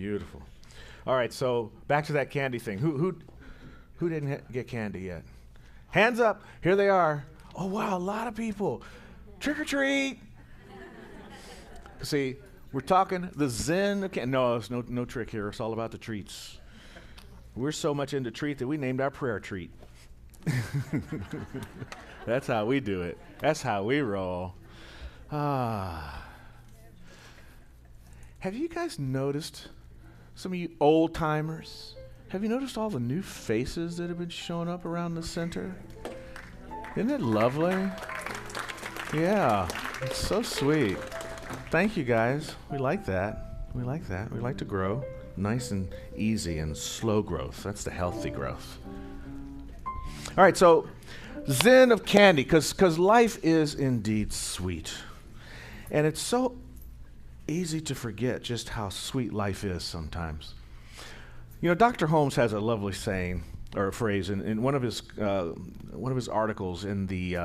Beautiful. All right, so back to that candy thing. Who didn't get candy yet? Hands up. Here they are. Oh wow, a lot of people. Trick or treat. See, we're talking the Zen of Candy. No, there's no trick here. It's all about the treats. We're so much into treat that we named our prayer treat. That's how we do it. That's how we roll. Have you guys noticed, some of you old timers, have you noticed all the new faces that have been showing up around the center? Isn't it lovely? Yeah, it's so sweet. Thank you guys. We like that. We like that. We like to grow. Nice and easy and slow growth. That's the healthy growth. All right, so Zen of Candy, because life is indeed sweet. And it's so easy to forget just how sweet life is sometimes. You know, Dr. Holmes has a lovely saying or a phrase in one of his articles in the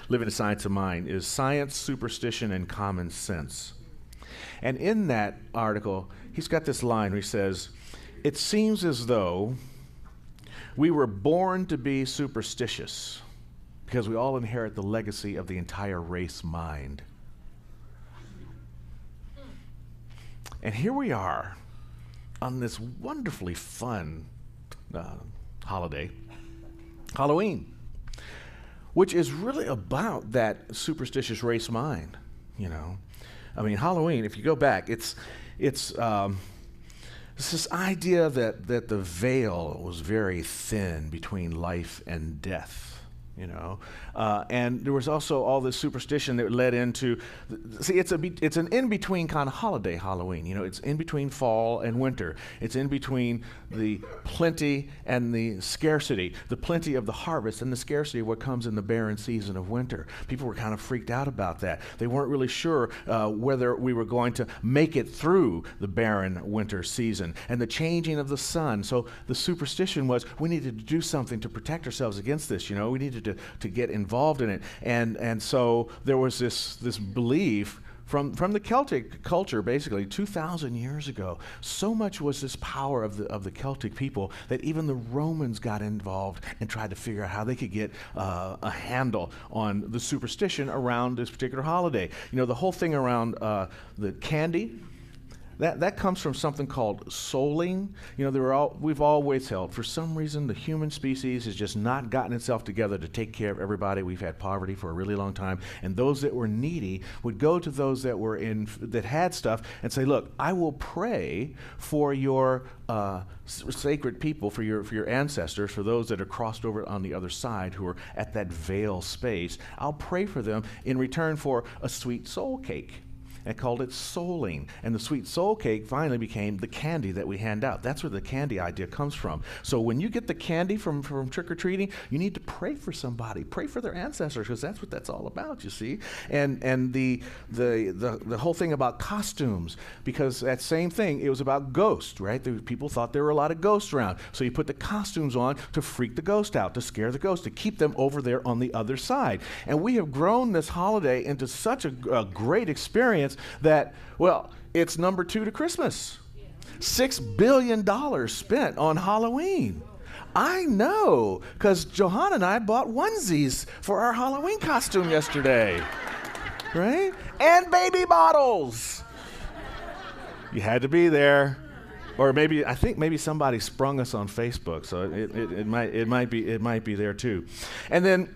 Living the Science of Mind is science, superstition, and common sense. And in that article, he's got this line where he says, "It seems as though we were born to be superstitious because we all inherit the legacy of the entire race mind." And here we are on this wonderfully fun holiday, Halloween, which is really about that superstitious race mind, you know. I mean, Halloween, if you go back, it's this idea that the veil was very thin between life and death. You know, and there was also all this superstition that led into. See, it's an in-between kind of holiday, Halloween. You know, it's in between fall and winter. It's in between the plenty and the scarcity, the plenty of the harvest and the scarcity of what comes in the barren season of winter. People were kind of freaked out about that. They weren't really sure whether we were going to make it through the barren winter season and the changing of the sun. So the superstition was we needed to do something to protect ourselves against this. You know, we needed to get involved in it, and so there was this belief from the Celtic culture, basically 2,000 years ago. So much was this power of the Celtic people that even the Romans got involved and tried to figure out how they could get a handle on the superstition around this particular holiday. You know, the whole thing around the candy. That comes from something called souling. You know, we've always held, for some reason, the human species has just not gotten itself together to take care of everybody. We've had poverty for a really long time, and those that were needy would go to those that that had stuff and say, "Look, I will pray for your sacred people, for your ancestors, for those that are crossed over on the other side who are at that veil space. I'll pray for them in return for a sweet soul cake." And called it souling. And the sweet soul cake finally became the candy that we hand out. That's where the candy idea comes from. So when you get the candy from trick-or-treating, you need to pray for somebody. Pray for their ancestors, because that's what that's all about, you see. And the whole thing about costumes, because that same thing, it was about ghosts, right? People thought there were a lot of ghosts around. So you put the costumes on to freak the ghost out, to scare the ghost, to keep them over there on the other side. And we have grown this holiday into such a great experience that, well, it's number 2 to Christmas. $6 billion spent on Halloween. I know, because Johanna and I bought onesies for our Halloween costume yesterday, right? And baby bottles. You had to be there. Or I think maybe somebody sprung us on Facebook, so it might be there too. And then,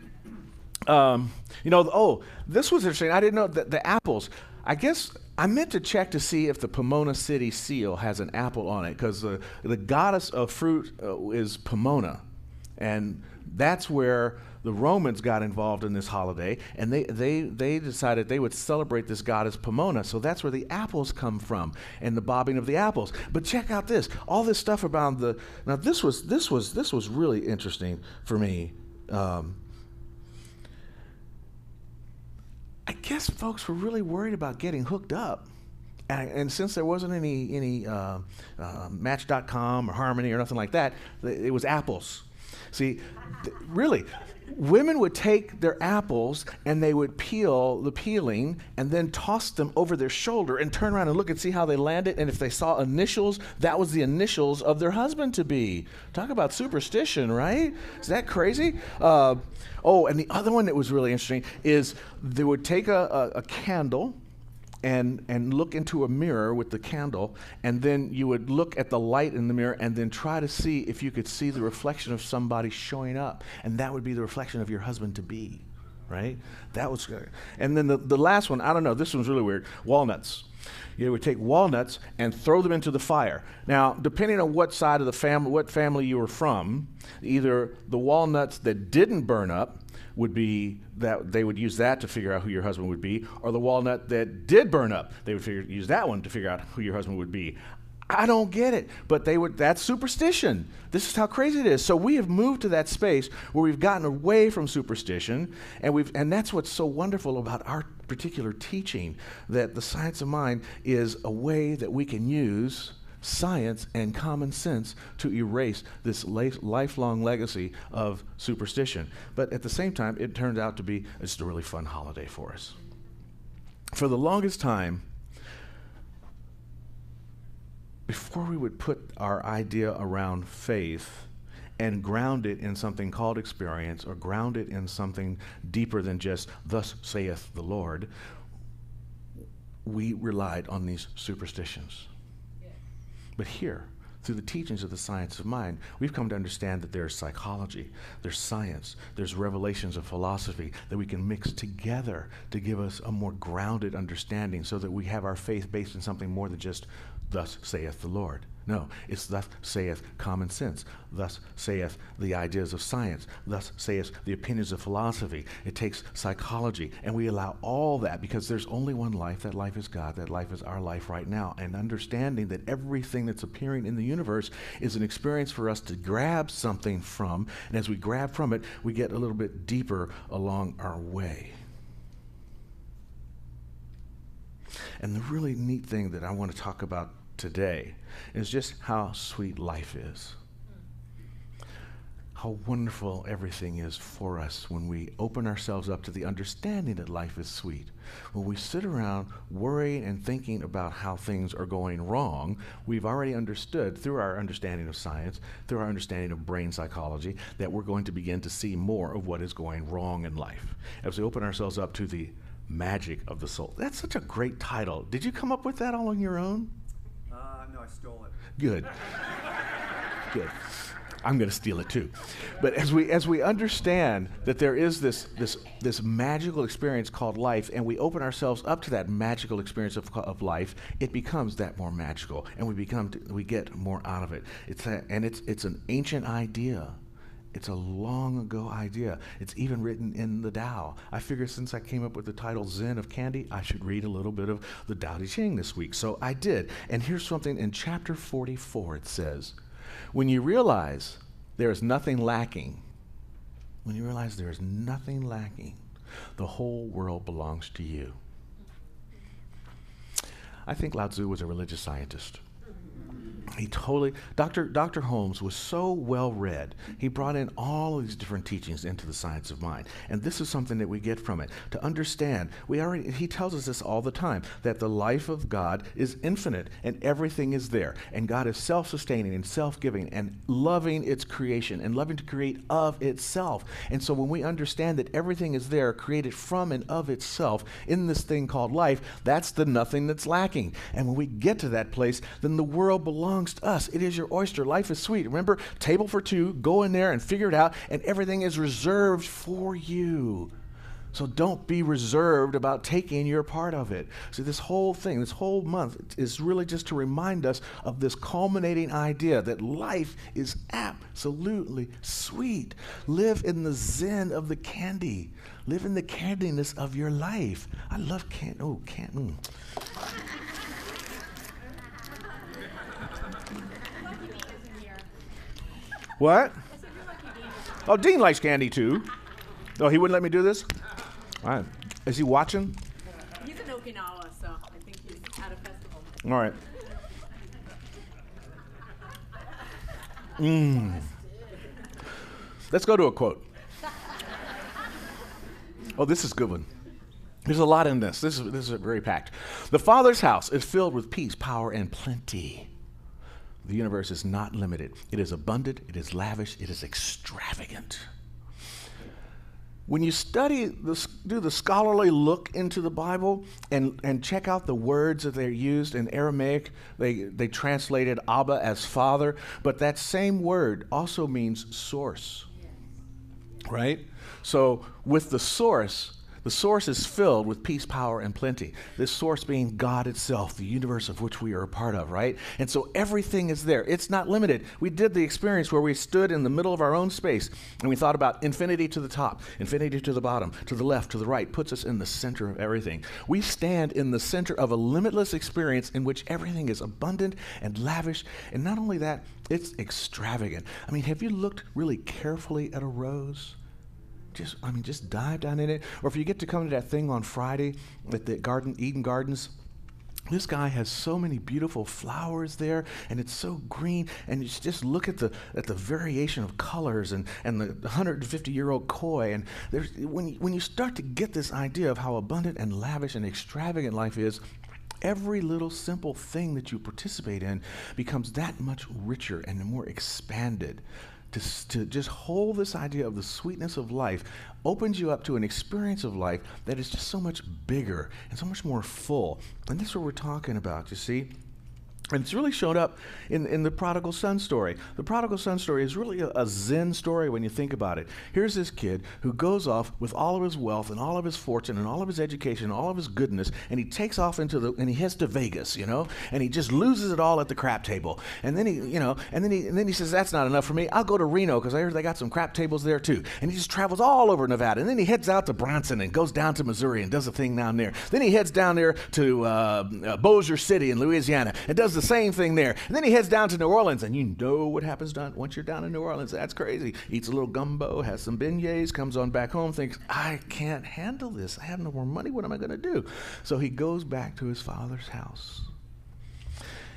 this was interesting. I didn't know that the apples. I guess I meant to check to see if the Pomona City seal has an apple on it, because the goddess of fruit is Pomona, and that's where the Romans got involved in this holiday, and they decided they would celebrate this goddess Pomona. So that's where the apples come from, and the bobbing of the apples. But check out this, all this stuff about this was really interesting for me. I guess folks were really worried about getting hooked up. And since there wasn't any Match.com or Harmony or nothing like that, it was apples. See, really, women would take their apples and they would peel the peeling and then toss them over their shoulder and turn around and look and see how they landed. And if they saw initials, that was the initials of their husband to be. Talk about superstition, right? Is that crazy? And the other one that was really interesting is they would take a candle and look into a mirror with the candle, and then you would look at the light in the mirror and then try to see if you could see the reflection of somebody showing up, and that would be the reflection of your husband to be, right? That was good. And then the last one, I don't know, this one's really weird, walnuts. You would take walnuts and throw them into the fire. Now, depending on what side of the family, what family you were from, either the walnuts that didn't burn up would be that they would use that to figure out who your husband would be, or the walnut that did burn up, they would use that one to figure out who your husband would be. I don't get it, but that's superstition. This is how crazy it is. So we have moved to that space where we've gotten away from superstition, and that's what's so wonderful about our particular teaching, that the science of mind is a way that we can use science and common sense to erase this lifelong legacy of superstition. But at the same time, it turned out to be just a really fun holiday for us. For the longest time, before we would put our idea around faith and ground it in something called experience, or ground it in something deeper than just "thus saith the Lord," we relied on these superstitions. But here, through the teachings of the science of mind, we've come to understand that there's psychology, there's science, there's revelations of philosophy that we can mix together to give us a more grounded understanding, so that we have our faith based in something more than just "thus saith the Lord." No, it's "thus saith common sense," "thus saith the ideas of science," "thus saith the opinions of philosophy." It takes psychology, and we allow all that because there's only one life. That life is God. That life is our life right now. And understanding that everything that's appearing in the universe is an experience for us to grab something from, and as we grab from it, we get a little bit deeper along our way. And the really neat thing that I want to talk about today is just how sweet life is. How wonderful everything is for us when we open ourselves up to the understanding that life is sweet. When we sit around worrying and thinking about how things are going wrong, we've already understood through our understanding of science, through our understanding of brain psychology, that we're going to begin to see more of what is going wrong in life as we open ourselves up to the magic of the soul. That's such a great title. Did you come up with that all on your own? No, I stole it. Good. Good. I'm going to steal it too. But as we understand that there is this magical experience called life, and we open ourselves up to that magical experience of life, it becomes that more magical, and we get more out of it. It's an ancient idea. It's a long ago idea. It's even written in the Tao. I figured since I came up with the title Zen of Candy, I should read a little bit of the Tao Te Ching this week. So I did. And here's something in chapter 44. It says, when you realize there is nothing lacking, the whole world belongs to you. I think Lao Tzu was a religious scientist. Dr. Holmes was so well read. He brought in all of these different teachings into the science of mind. And this is something that we get from it. To understand, he tells us this all the time, that the life of God is infinite and everything is there. And God is self-sustaining and self-giving and loving its creation and loving to create of itself. And so when we understand that everything is there, created from and of itself in this thing called life, that's the nothing that's lacking. And when we get to that place, then the world belongs to us. It is your oyster. Life is sweet. Remember, table for two, go in there and figure it out, and everything is reserved for you. So don't be reserved about taking your part of it. So this whole thing, this whole month is really just to remind us of this culminating idea that life is absolutely sweet. Live in the zen of the candy. Live in the candiness of your life. I love candy. Oh, candy. What? Oh, Dean likes candy too. Oh, he wouldn't let me do this? All right. Is he watching? He's in Okinawa, so I think he's at a festival. All right. Let's go to a quote. Oh, this is a good one. There's a lot in this. This is very packed. The Father's house is filled with peace, power, and plenty. The universe is not limited. It is abundant, it is lavish, it is extravagant. When you study this, do the scholarly look into the Bible and check out the words that they're used in Aramaic, they translated Abba as Father, but that same word also means source, right? So with the source is filled with peace, power, and plenty. This source being God itself, the universe of which we are a part of, right? And so everything is there. It's not limited. We did the experience where we stood in the middle of our own space and we thought about infinity to the top, infinity to the bottom, to the left, to the right, puts us in the center of everything. We stand in the center of a limitless experience in which everything is abundant and lavish. And not only that, it's extravagant. I mean, have you looked really carefully at a rose? Just dive down in it. Or if you get to come to that thing on Friday at the Eden Gardens, this guy has so many beautiful flowers there, and it's so green. And you just look at the variation of colors and the 150-year-old koi. And when you start to get this idea of how abundant and lavish and extravagant life is, every little simple thing that you participate in becomes that much richer and more expanded. To just hold this idea of the sweetness of life opens you up to an experience of life that is just so much bigger and so much more full. And that's what we're talking about, you see. And it's really shown up in the prodigal son story. The prodigal son story is really a Zen story when you think about it. Here's this kid who goes off with all of his wealth and all of his fortune and all of his education and all of his goodness, and he takes off and he heads to Vegas, and he just loses it all at the crap table. And then he says, that's not enough for me. I'll go to Reno because I heard they got some crap tables there too. And he just travels all over Nevada. And then he heads out to Bronson and goes down to Missouri and does a thing down there. Then he heads down there to Bossier City in Louisiana and does the same thing there. And then he heads down to New Orleans, and you know what happens once you're down in New Orleans. That's crazy. Eats a little gumbo, has some beignets, comes on back home, thinks, I can't handle this. I have no more money. What am I going to do? So he goes back to his father's house.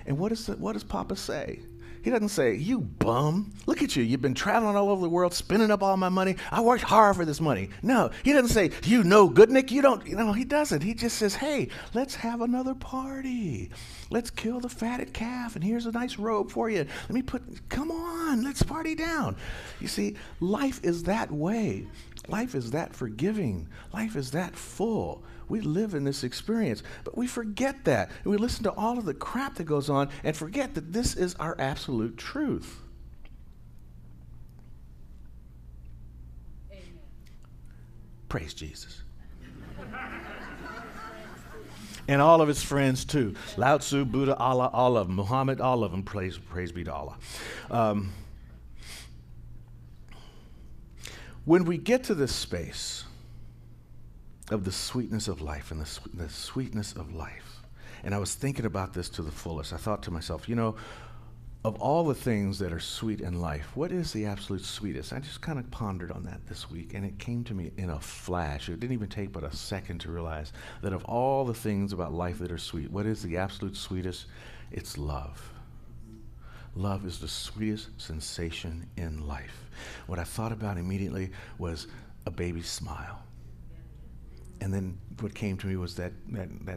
And what does Papa say? He doesn't say, you bum, look at you. You've been traveling all over the world, spending up all my money. I worked hard for this money. No, he doesn't say, you no goodnik. You don't, he doesn't. He just says, hey, let's have another party. Let's kill the fatted calf, and here's a nice robe for you. Come on, let's party down. You see, life is that way. Life is that forgiving. Life is that full. We live in this experience, but we forget that. And we listen to all of the crap that goes on and forget that this is our absolute truth. Amen. Praise Jesus. And all of his friends too. Lao Tzu, Buddha, Allah, all of them. Muhammad, all of them. Praise be to Allah. When we get to this space of the sweetness of life and the sweetness of life, and I was thinking about this to the fullest, I thought to myself, of all the things that are sweet in life, what is the absolute sweetest? I just kind of pondered on that this week, and it came to me in a flash. It didn't even take but a second to realize that of all the things about life that are sweet, what is the absolute sweetest? It's love. Love is the sweetest sensation in life. What I thought about immediately was a baby's smile. And then what came to me was that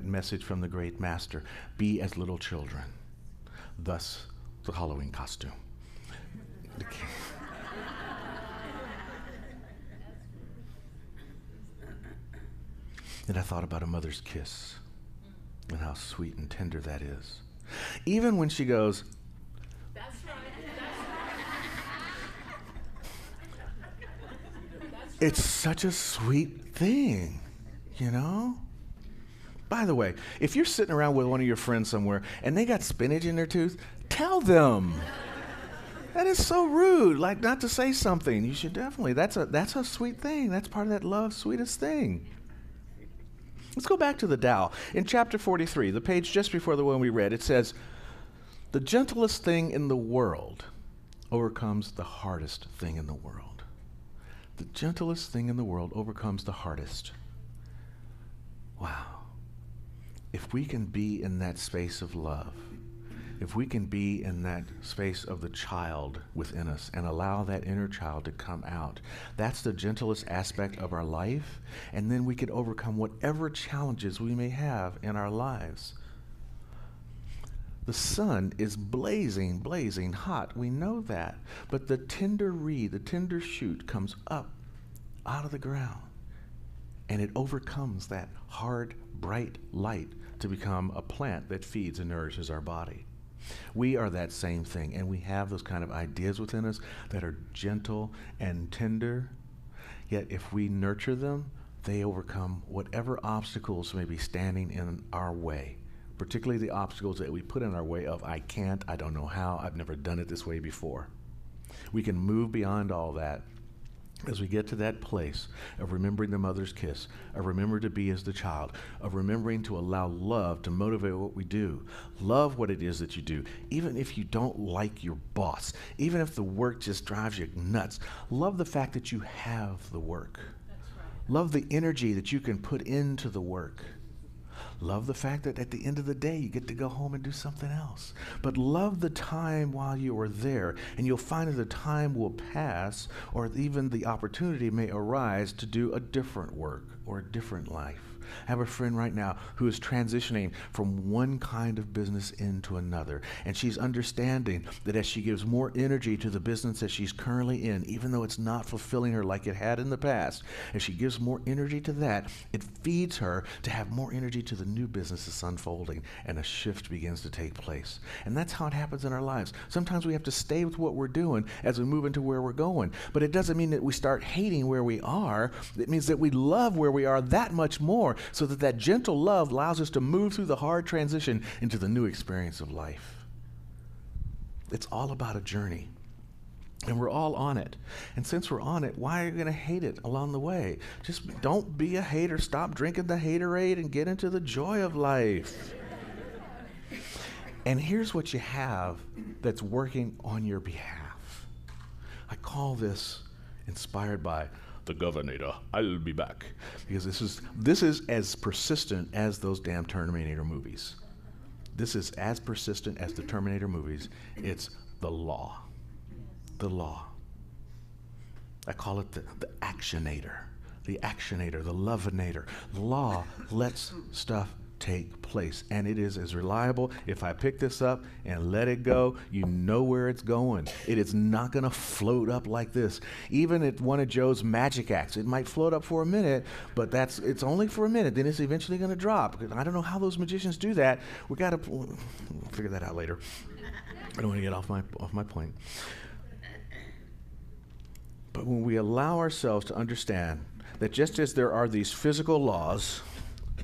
message from the great master, be as little children. Thus, the Halloween costume. And I thought about a mother's kiss and how sweet and tender that is. Even when she goes, That's right. it's such a sweet thing, By the way, if you're sitting around with one of your friends somewhere and they got spinach in their tooth, tell them. That is so rude, not to say something. You should definitely, that's a sweet thing. That's part of that love, sweetest thing. Let's go back to the Tao. In chapter 43, the page just before the one we read, it says, the gentlest thing in the world overcomes the hardest thing in the world. The gentlest thing in the world overcomes the hardest. Wow. If we can be in that space of love, if we can be in that space of the child within us and allow that inner child to come out, that's the gentlest aspect of our life, and then we can overcome whatever challenges we may have in our lives. The sun is blazing, blazing hot. We know that. But the tender reed, the tender shoot comes up out of the ground, and it overcomes that hard, bright light to become a plant that feeds and nourishes our body. We are that same thing, and we have those kind of ideas within us that are gentle and tender, yet if we nurture them, they overcome whatever obstacles may be standing in our way, particularly the obstacles that we put in our way of, I can't, I don't know how, I've never done it this way before. We can move beyond all that as we get to that place of remembering the mother's kiss, of remembering to be as the child, of remembering to allow love to motivate what we do. Love what it is that you do, even if you don't like your boss, even if the work just drives you nuts. Love the fact that you have the work. That's right. Love the energy that you can put into the work. Love the fact that at the end of the day, you get to go home and do something else. But love the time while you are there, and you'll find that the time will pass, or even the opportunity may arise to do a different work or a different life. I have a friend right now who is transitioning from one kind of business into another, and she's understanding that as she gives more energy to the business that she's currently in, even though it's not fulfilling her like it had in the past, as she gives more energy to that, it feeds her to have more energy to the new business that's unfolding, and a shift begins to take place. And that's how it happens in our lives. Sometimes we have to stay with what we're doing as we move into where we're going, but it doesn't mean that we start hating where we are. It means that we love where we are that much more, so that that gentle love allows us to move through the hard transition into the new experience of life. It's all about a journey, and we're all on it. And since we're on it, why are you going to hate it along the way? Just don't be a hater. Stop drinking the haterade and get into the joy of life. And here's what you have that's working on your behalf. I call this inspired by the Governator. I'll be back. Because this is as persistent as those damn Terminator movies. This is as persistent as the Terminator movies. It's the law. The law. I call it the actionator. The actionator, the loveinator. Law lets stuff take place, and it is as reliable. If I pick this up and let it go, you know where it's going. It is not going to float up like this. Even at one of Joe's magic acts, it might float up for a minute, but it's only for a minute. Then it's eventually going to drop. I don't know how those magicians do that. We got to figure that out later. I don't want to get off my point. But when we allow ourselves to understand that just as there are these physical laws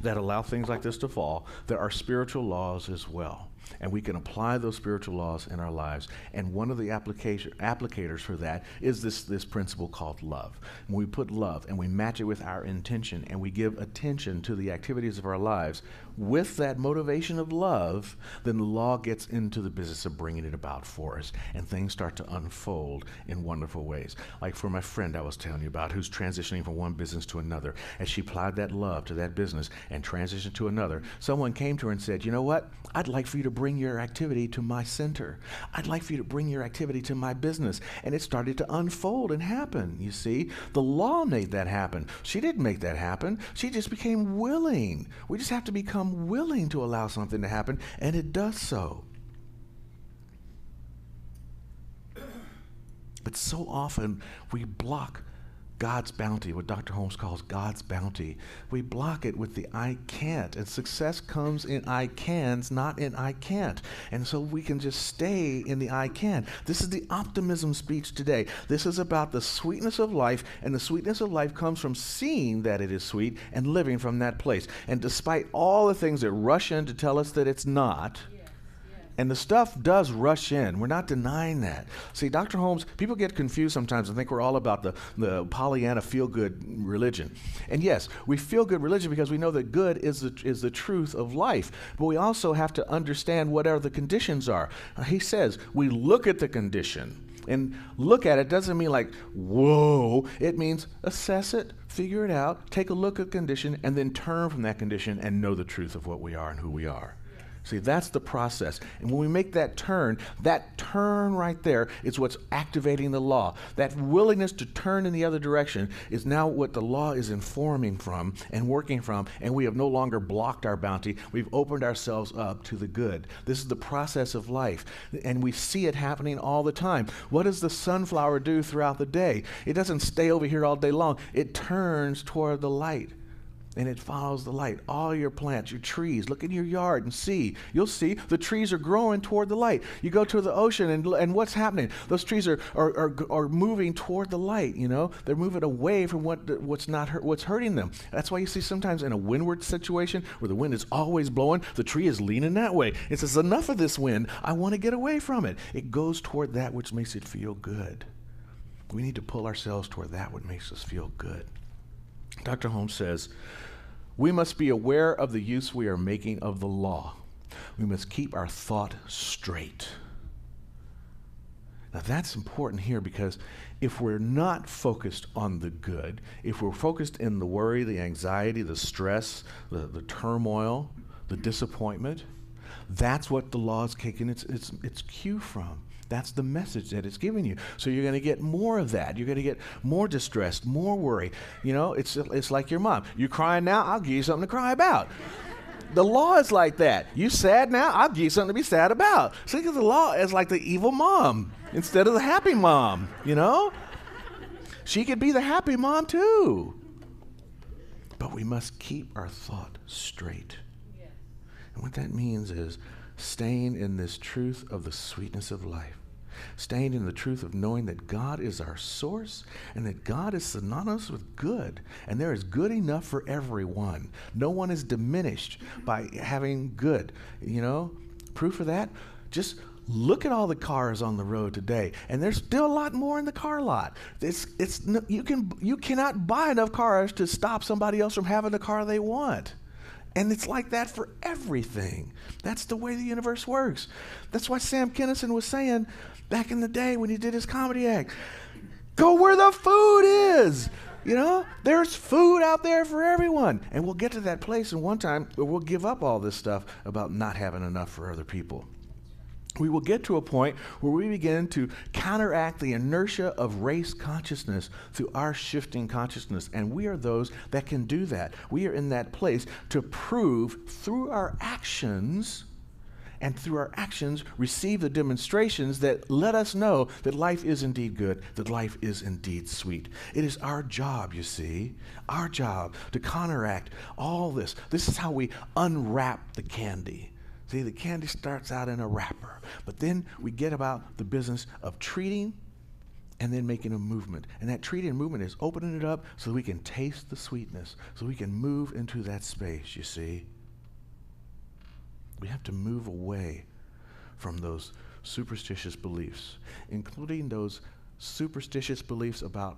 that allow things like this to fall, there are spiritual laws as well. And we can apply those spiritual laws in our lives. And one of the applicators for that is this principle called love. When we put love and we match it with our intention, and we give attention to the activities of our lives with that motivation of love, then the law gets into the business of bringing it about for us, and things start to unfold in wonderful ways. Like for my friend I was telling you about, who's transitioning from one business to another. As she applied that love to that business and transitioned to another, someone came to her and said, you know what? I'd like for you to bring your activity to my center. I'd like for you to bring your activity to my business. And it started to unfold and happen, you see. The law made that happen. She didn't make that happen. She just became willing. We just have to become willing to allow something to happen, and it does so. But so often we block God's bounty, what Dr. Holmes calls God's bounty. We block it with the I can't. And success comes in I cans, not in I can't. And so we can just stay in the I can. This is the optimism speech today. This is about the sweetness of life, and the sweetness of life comes from seeing that it is sweet and living from that place. And despite all the things that rush in to tell us that it's not, and the stuff does rush in. We're not denying that. See, Dr. Holmes, people get confused sometimes and think we're all about the Pollyanna feel-good religion. And yes, we feel good religion because we know that good is the truth of life. But we also have to understand whatever the conditions are. He says, we look at the condition. And look at it doesn't mean like, whoa. It means assess it, figure it out, take a look at the condition, and then turn from that condition and know the truth of what we are and who we are. See, that's the process. And when we make that turn right there is what's activating the law. That willingness to turn in the other direction is now what the law is informing from and working from, and we have no longer blocked our bounty. We've opened ourselves up to the good. This is the process of life, and we see it happening all the time. What does the sunflower do throughout the day? It doesn't stay over here all day long. It turns toward the light. And it follows the light. All your plants, your trees, look in your yard and see. You'll see the trees are growing toward the light. You go to the ocean and what's happening? Those trees are moving toward the light, you know. They're moving away from what's hurting them. That's why you see sometimes in a windward situation where the wind is always blowing, the tree is leaning that way. It says, enough of this wind. I want to get away from it. It goes toward that which makes it feel good. We need to pull ourselves toward that which makes us feel good. Dr. Holmes says, we must be aware of the use we are making of the law. We must keep our thought straight. Now that's important here because if we're not focused on the good, if we're focused in the worry, the anxiety, the stress, the turmoil, the disappointment, that's what the law is taking its cue from. That's the message that it's giving you. So you're going to get more of that. You're going to get more distressed, more worry. You know, it's like your mom. You crying now? I'll give you something to cry about. The law is like that. You sad now? I'll give you something to be sad about. So the law is like the evil mom instead of the happy mom, you know? She could be the happy mom too. But we must keep our thought straight. Yeah. And what that means is staying in this truth of the sweetness of life. Staying in the truth of knowing that God is our source and that God is synonymous with good. And there is good enough for everyone. No one is diminished by having good. You know, proof of that? Just look at all the cars on the road today, and there's still a lot more in the car lot. You cannot buy enough cars to stop somebody else from having the car they want. And it's like that for everything. That's the way the universe works. That's why Sam Kinison was saying back in the day when he did his comedy act, go where the food is. You know, there's food out there for everyone. And we'll get to that place in one time where we'll give up all this stuff about not having enough for other people. We will get to a point where we begin to counteract the inertia of race consciousness through our shifting consciousness. And we are those that can do that. We are in that place to prove through our actions, and through our actions receive the demonstrations that let us know that life is indeed good, that life is indeed sweet. It is our job, you see, our job to counteract all this. This is how we unwrap the candy. See, the candy starts out in a wrapper, but then we get about the business of treating and then making a movement. And that treating and movement is opening it up so we can taste the sweetness, so we can move into that space, you see. We have to move away from those superstitious beliefs, including those superstitious beliefs about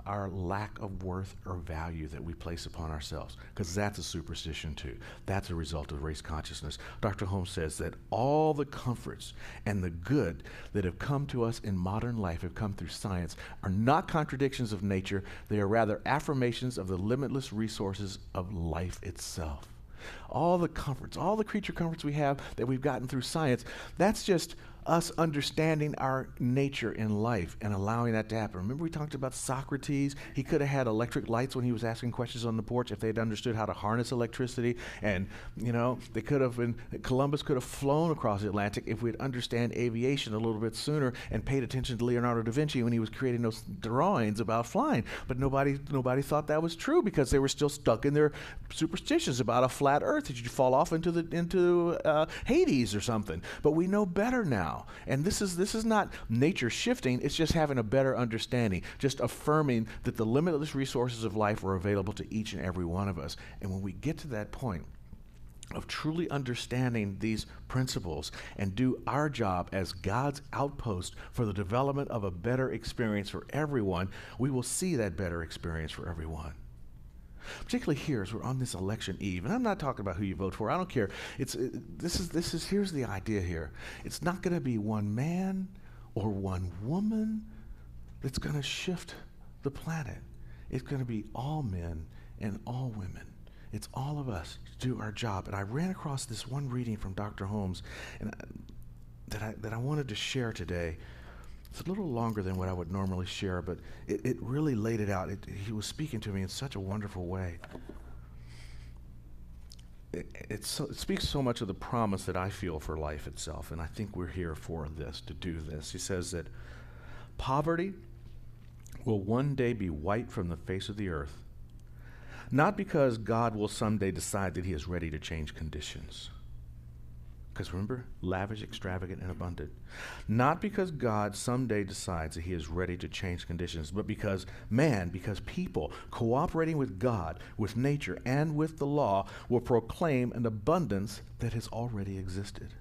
our lack of worth or value that we place upon ourselves, because that's a superstition too. That's a result of race consciousness. Dr. Holmes says that all the comforts and the good that have come to us in modern life have come through science are not contradictions of nature. They are rather affirmations of the limitless resources of life itself. All the comforts, all the creature comforts we have that we've gotten through science, that's just us understanding our nature in life and allowing that to happen. Remember we talked about Socrates? He could have had electric lights when he was asking questions on the porch if they'd understood how to harness electricity. And, you know, Columbus could have flown across the Atlantic if we'd understand aviation a little bit sooner and paid attention to Leonardo da Vinci when he was creating those drawings about flying. But nobody thought that was true because they were still stuck in their superstitions about a flat earth that you'd fall off into Hades or something. But we know better now. And this is not nature shifting, it's just having a better understanding, just affirming that the limitless resources of life are available to each and every one of us. And when we get to that point of truly understanding these principles and do our job as God's outpost for the development of a better experience for everyone, we will see that better experience for everyone. Particularly here, as we're on this election eve, and I'm not talking about who you vote for. I don't care. Here's the idea here. It's not going to be one man or one woman that's going to shift the planet. It's going to be all men and all women. It's all of us to do our job. And I ran across this one reading from Dr. Holmes that I wanted to share today. It's a little longer than what I would normally share, but it really laid it out. He was speaking to me in such a wonderful way. It speaks so much of the promise that I feel for life itself, and I think we're here for this, to do this. He says that poverty will one day be wiped from the face of the earth, not because God will someday decide that he is ready to change conditions. Because remember, lavish, extravagant, and abundant. Not because God someday decides that he is ready to change conditions, but because people cooperating with God, with nature, and with the law will proclaim an abundance that has already existed.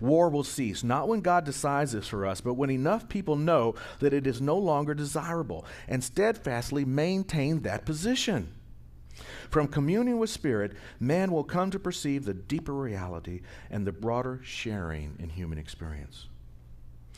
War will cease, not when God decides this for us, but when enough people know that it is no longer desirable and steadfastly maintain that position. From communion with Spirit, man will come to perceive the deeper reality and the broader sharing in human experience.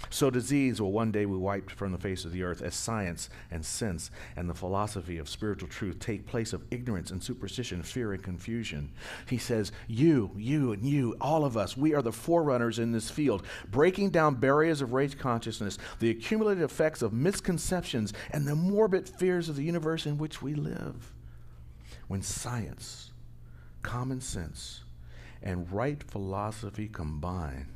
So disease will one day be wiped from the face of the earth as science and sense and the philosophy of spiritual truth take place of ignorance and superstition, fear and confusion. He says, you, and you, all of us, we are the forerunners in this field, breaking down barriers of race consciousness, the accumulated effects of misconceptions, and the morbid fears of the universe in which we live. When science, common sense, and right philosophy combine,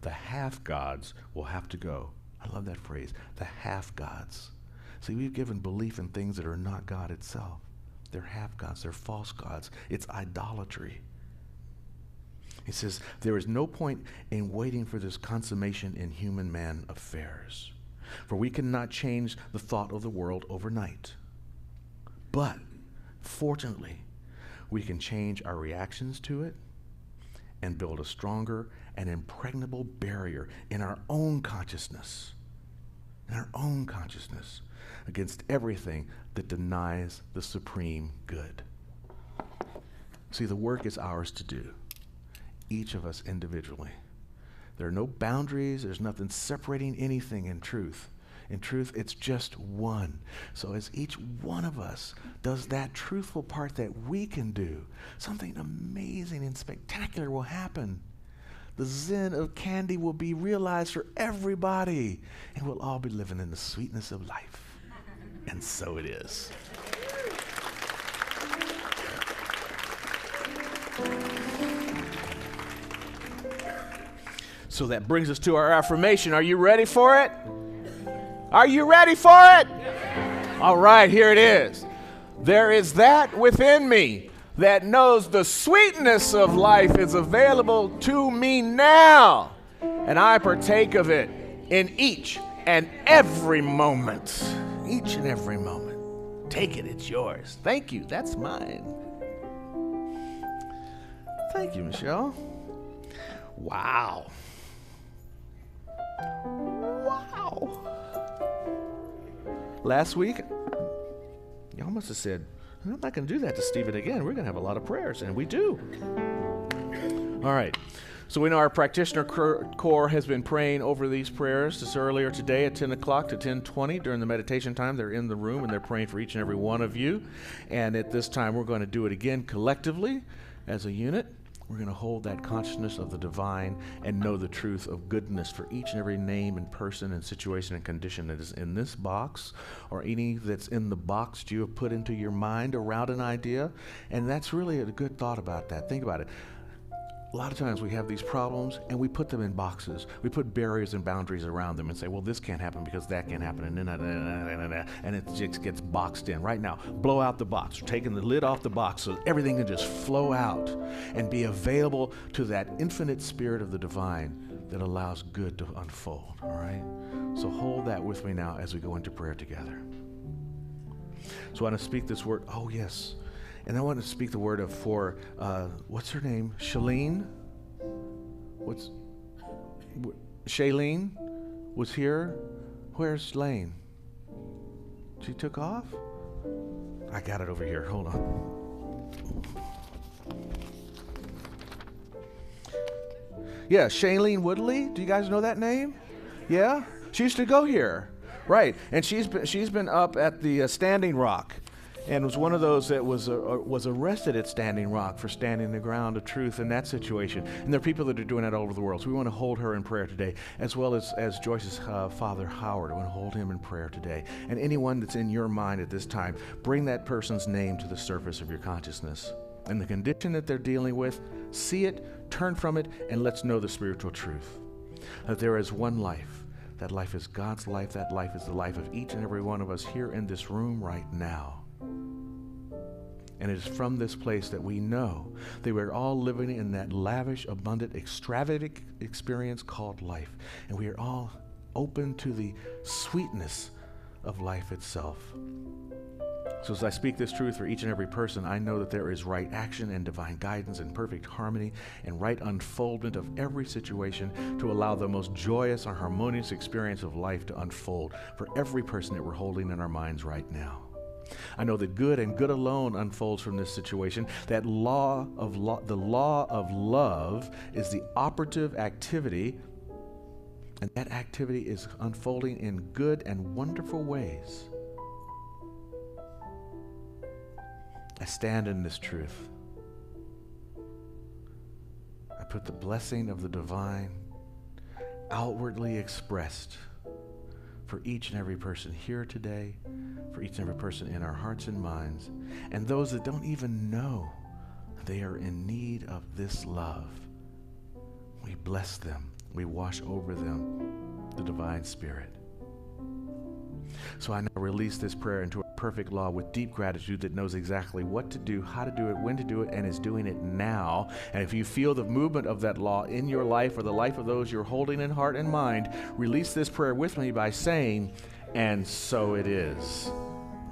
the half-gods will have to go. I love that phrase, the half-gods. See, we've given belief in things that are not God itself. They're half-gods, they're false gods. It's idolatry. He says, there is no point in waiting for this consummation in human man affairs, for we cannot change the thought of the world overnight. But fortunately, we can change our reactions to it and build a stronger and impregnable barrier in our own consciousness, against everything that denies the supreme good. See, the work is ours to do, each of us individually. There are no boundaries, there's nothing separating anything in truth. In truth, it's just one. So as each one of us does that truthful part that we can do, something amazing and spectacular will happen. The Zen of Candy will be realized for everybody, and we'll all be living in the sweetness of life. And so it is. So that brings us to our affirmation. Are you ready for it? Are you ready for it? All right, here it is. There is that within me that knows the sweetness of life is available to me now, and I partake of it in each and every moment. Each and every moment. Take it, it's yours. Thank you, that's mine. Thank you, Michelle. Wow. Wow. Last week, y'all must have said, I'm not going to do that to Stephen again. We're going to have a lot of prayers, and we do. All right. So we know our practitioner corps has been praying over these prayers. Just earlier today at 10 o'clock to 10:20 during the meditation time, they're in the room, and they're praying for each and every one of you. And at this time, we're going to do it again collectively as a unit. We're going to hold that consciousness of the divine and know the truth of goodness for each and every name and person and situation and condition that is in this box or any that's in the box you have put into your mind around an idea. And that's really a good thought about that. Think about it. A lot of times we have these problems and we put them in boxes. We put barriers and boundaries around them and say, well, this can't happen because that can't happen, and it just gets boxed in. Right now, blow out the box. We're taking the lid off the box so everything can just flow out and be available to that infinite spirit of the divine that allows good to unfold, all right? So hold that with me now as we go into prayer together. So I want to speak this word, oh yes. And I want to speak the word of for, what's her name? Shailene? Shailene was here. Where's Lane? She took off? I got it over here. Hold on. Yeah, Shailene Woodley. Do you guys know that name? Yeah? She used to go here. Right. And she's been up at the Standing Rock. and was one of those that was arrested at Standing Rock for standing the ground of truth in that situation. And there are people that are doing that all over the world. So we want to hold her in prayer today, as well as Joyce's father, Howard. I want to hold him in prayer today. And anyone that's in your mind at this time, bring that person's name to the surface of your consciousness. And the condition that they're dealing with, see it, turn from it, and let's know the spiritual truth. That there is one life. That life is God's life. That life is the life of each and every one of us here in this room right now. And it is from this place that we know that we're all living in that lavish, abundant, extravagant experience called life. And we are all open to the sweetness of life itself. So as I speak this truth for each and every person, I know that there is right action and divine guidance and perfect harmony and right unfoldment of every situation to allow the most joyous and harmonious experience of life to unfold for every person that we're holding in our minds right now. I know that good and good alone unfolds from this situation. That the law of love is the operative activity, and that activity is unfolding in good and wonderful ways. I stand in this truth. I put the blessing of the divine outwardly expressed for each and every person here today, for each and every person in our hearts and minds, and those that don't even know they are in need of this love. We bless them. We wash over them the divine Spirit. So I now release this prayer into a perfect law with deep gratitude that knows exactly what to do, how to do it, when to do it, and is doing it now. And if you feel the movement of that law in your life or the life of those you're holding in heart and mind, release this prayer with me by saying, "And so it is."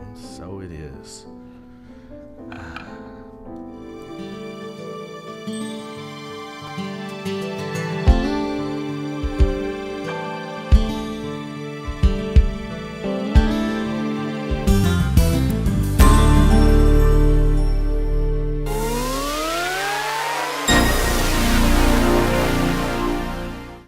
And so it is.